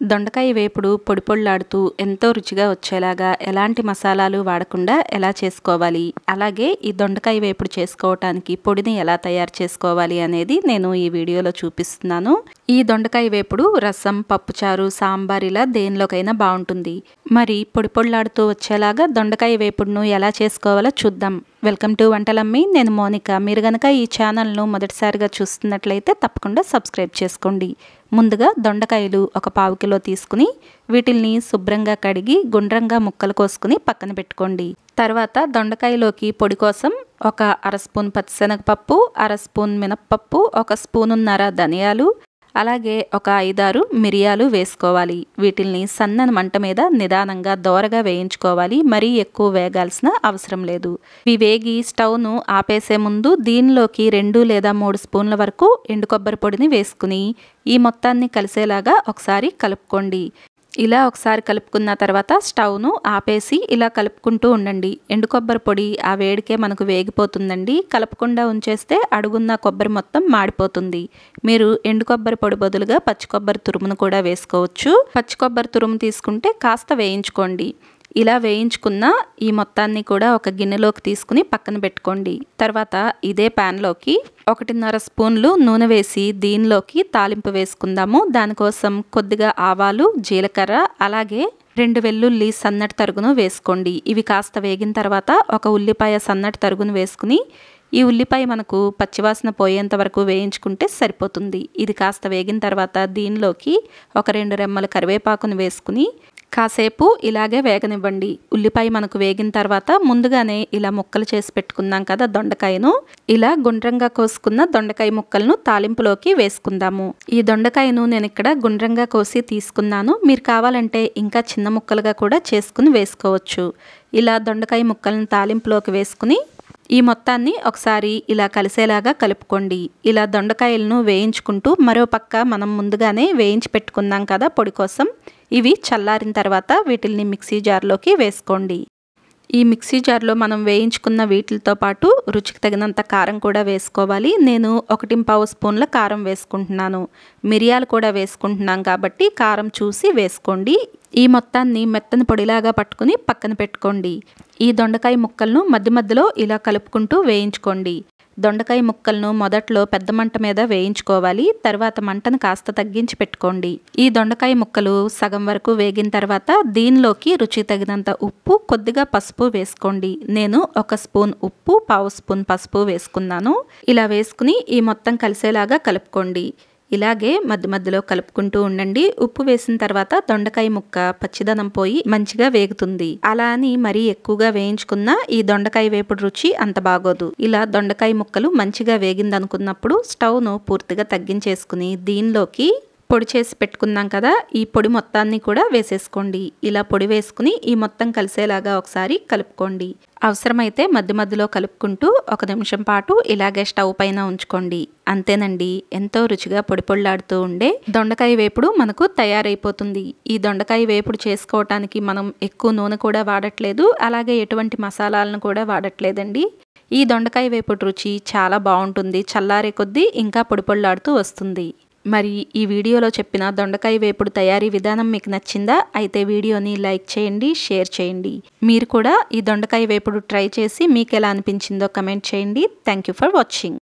దొండకాయ వేపుడు పొడి పొడిలాడుతూ ఎంతో రుచిగా వచ్చేలాగా ఎలాంటి మసాలాలు వాడకుండా ఎలా చేసుకోవాలి, అలాగే ఈ దొండకాయ వేపుడు చేసుకోవటానికి పొడిని ఎలా తయారు చేసుకోవాలి అనేది నేను ఈ వీడియోలో చూపిస్తున్నాను. ఈ దొండకాయ వేపుడు రసం, పప్పుచారు, సాంబార్ ఇలా దేనిలోకైనా బాగుంటుంది. మరి పొడి పొడిలాడుతూ వచ్చేలాగా దొండకాయ వేపుడును ఎలా చేసుకోవాలో చూద్దాం. Welcome to Vantalammi. నేను మోనిక. మీరు గనక ఈ ఛానల్ను మొదటిసారిగా చూస్తున్నట్లయితే తప్పకుండా సబ్స్క్రైబ్ చేసుకోండి. ముందుగా దొండకాయలు ఒక 1/4 కిలో తీసుకుని వీటిల్ని శుభ్రంగా కడిగి గుండ్రంగా ముక్కలు కోసుకుని పక్కన పెట్టుకోండి. తర్వాత దొండకాయలోకి పొడి కోసం ఒక 1/2 స్పూన్ పచ్చిశనగపప్పు, 1/2 స్పూన్ మినప్పప్పు, 1 స్పూనున్నర ధనియాలు, అలాగే ఒక 5-6 మిరియాలు వేసుకోవాలి. వీటిల్ని సన్నని మంట మీద నిదానంగా దోరగా వేయించుకోవాలి. మరీ ఎక్కువ వేగాల్సిన అవసరం లేదు. ఇవి వేగి స్టవ్ను ఆపేసే ముందు దీనిలోకి 2 లేదా 3 స్పూన్ల వరకు ఎండు కొబ్బరి పొడిని వేసుకుని ఈ మొత్తాన్ని కలిసేలాగా ఒకసారి కలుపుకోండి. ఇలా ఒకసారి కలుపుకున్న తర్వాత స్టవ్ను ఆపేసి ఇలా కలుపుకుంటూ ఉండండి. ఎండు కొబ్బరి పొడి ఆ వేడికే మనకు వేగిపోతుందండి. కలపకుండా ఉంచేస్తే అడుగున్న కొబ్బరి మొత్తం మాడిపోతుంది. మీరు ఎండు కొబ్బరి పొడి బదులుగా పచ్చి కొబ్బరి తురుమును కూడా వేసుకోవచ్చు. పచ్చి కొబ్బరి తురుము తీసుకుంటే కాస్త వేయించుకోండి. ఇలా వేయించుకున్న ఈ మొత్తాన్ని కూడా ఒక గిన్నెలోకి తీసుకుని పక్కన పెట్టుకోండి. తర్వాత ఇదే ప్యాన్లోకి 1.5 స్పూన్లు నూనె వేసి దీనిలోకి తాలింపు వేసుకుందాము. దానికోసం కొద్దిగా ఆవాలు, జీలకర్ర, అలాగే 2 వెల్లుల్లి సన్నటి తరుగును వేసుకోండి. ఇవి కాస్త వేగిన తర్వాత ఒక ఉల్లిపాయ సన్నటి తరుగును వేసుకుని ఈ ఉల్లిపాయ మనకు పచ్చివాసన పోయేంత వరకు వేయించుకుంటే సరిపోతుంది. ఇది కాస్త వేగిన తర్వాత దీనిలోకి ఒక 2 రెమ్మల కరివేపాకును వేసుకుని కాసేపు ఇలాగే వేగనివ్వండి. ఉల్లిపాయ మనకు వేగిన తర్వాత ముందుగానే ఇలా ముక్కలు చేసి పెట్టుకున్నాం కదా దొండకాయను, ఇలా గుండ్రంగా కోసుకున్న దొండకాయ ముక్కలను తాలింపులోకి వేసుకుందాము. ఈ దొండకాయను నేను ఇక్కడ గుండ్రంగా కోసి తీసుకున్నాను. మీరు కావాలంటే ఇంకా చిన్న ముక్కలుగా కూడా చేసుకుని వేసుకోవచ్చు. ఇలా దొండకాయ ముక్కలను తాలింపులోకి వేసుకుని ఈ మొత్తాన్ని ఒకసారి ఇలా కలిసేలాగా కలుపుకోండి. ఇలా దొండకాయలను వేయించుకుంటూ మరో పక్క మనం ముందుగానే వేయించి పెట్టుకున్నాం కదా పొడి కోసం, ఇవి చల్లారిన తర్వాత వీటిల్ని మిక్సీ జార్లోకి వేసుకోండి. ఈ మిక్సీ జార్లో మనం వేయించుకున్న వీటితో పాటు రుచికి తగినంత కారం కూడా వేసుకోవాలి. నేను 1.5 స్పూన్ల కారం వేసుకుంటున్నాను. మిరియాలు కూడా వేసుకుంటున్నాం కాబట్టి కారం చూసి వేసుకోండి. ఈ మొత్తాన్ని మెత్తని పొడిలాగా పట్టుకుని పక్కన పెట్టుకోండి. ఈ దొండకాయ ముక్కలను మధ్య మధ్యలో ఇలా కలుపుకుంటూ వేయించుకోండి. దొండకాయ ముక్కలను మొదట్లో పెద్ద మంట మీద వేయించుకోవాలి. తర్వాత మంటను కాస్త తగ్గించి పెట్టుకోండి. ఈ దొండకాయ ముక్కలు సగం వరకు వేగిన తర్వాత దీనిలోకి రుచి తగినంత ఉప్పు, కొద్దిగా పసుపు వేసుకోండి. నేను 1 స్పూన్ ఉప్పు, 1/2 స్పూన్ పసుపు వేసుకున్నాను. ఇలా వేసుకుని ఈ మొత్తం కలిసేలాగా కలుపుకోండి. ఇలాగే మధ్య మధ్యలో కలుపుకుంటూ ఉండండి. ఉప్పు వేసిన తర్వాత దొండకాయ ముక్క పచ్చిదనం పోయి మంచిగా వేగుతుంది. అలా అని మరీ ఎక్కువగా వేయించుకున్న ఈ దొండకాయ వేపుడు రుచి అంత బాగోదు. ఇలా దొండకాయ ముక్కలు మంచిగా వేగిందనుకున్నప్పుడు స్టవ్ను పూర్తిగా తగ్గించేసుకుని దీనిలోకి పొడి చేసి పెట్టుకున్నాం కదా ఈ పొడి మొత్తాన్ని కూడా వేసేసుకోండి. ఇలా పొడి వేసుకుని ఈ మొత్తం కలిసేలాగా ఒకసారి కలుపుకోండి. అవసరమైతే మధ్య మధ్యలో కలుపుకుంటూ 1 నిమిషం పాటు ఇలాగే స్టవ్ పైన ఉంచుకోండి. అంతేనండి, ఎంతో రుచిగా పొడి పొడిలాడుతూ ఉండే దొండకాయ వేపుడు మనకు తయారైపోతుంది. ఈ దొండకాయ వేపుడు చేసుకోవటానికి మనం ఎక్కువ నూనె కూడా వాడట్లేదు, అలాగే ఎటువంటి మసాలాలను కూడా వాడట్లేదండి. ఈ దొండకాయ వేపుడు రుచి చాలా బాగుంటుంది. చల్లారే కొద్దీ ఇంకా పొడి పొడిలాడుతూ వస్తుంది. మరి ఈ వీడియోలో చెప్పిన దొండకాయ వేపుడు తయారీ విధానం మీకు నచ్చిందా? అయితే వీడియోని లైక్ చేయండి, షేర్ చేయండి. మీరు కూడా ఈ దొండకాయ వేపుడు ట్రై చేసి మీకు ఎలా అనిపించిందో కమెంట్ చేయండి. Thank you for watching.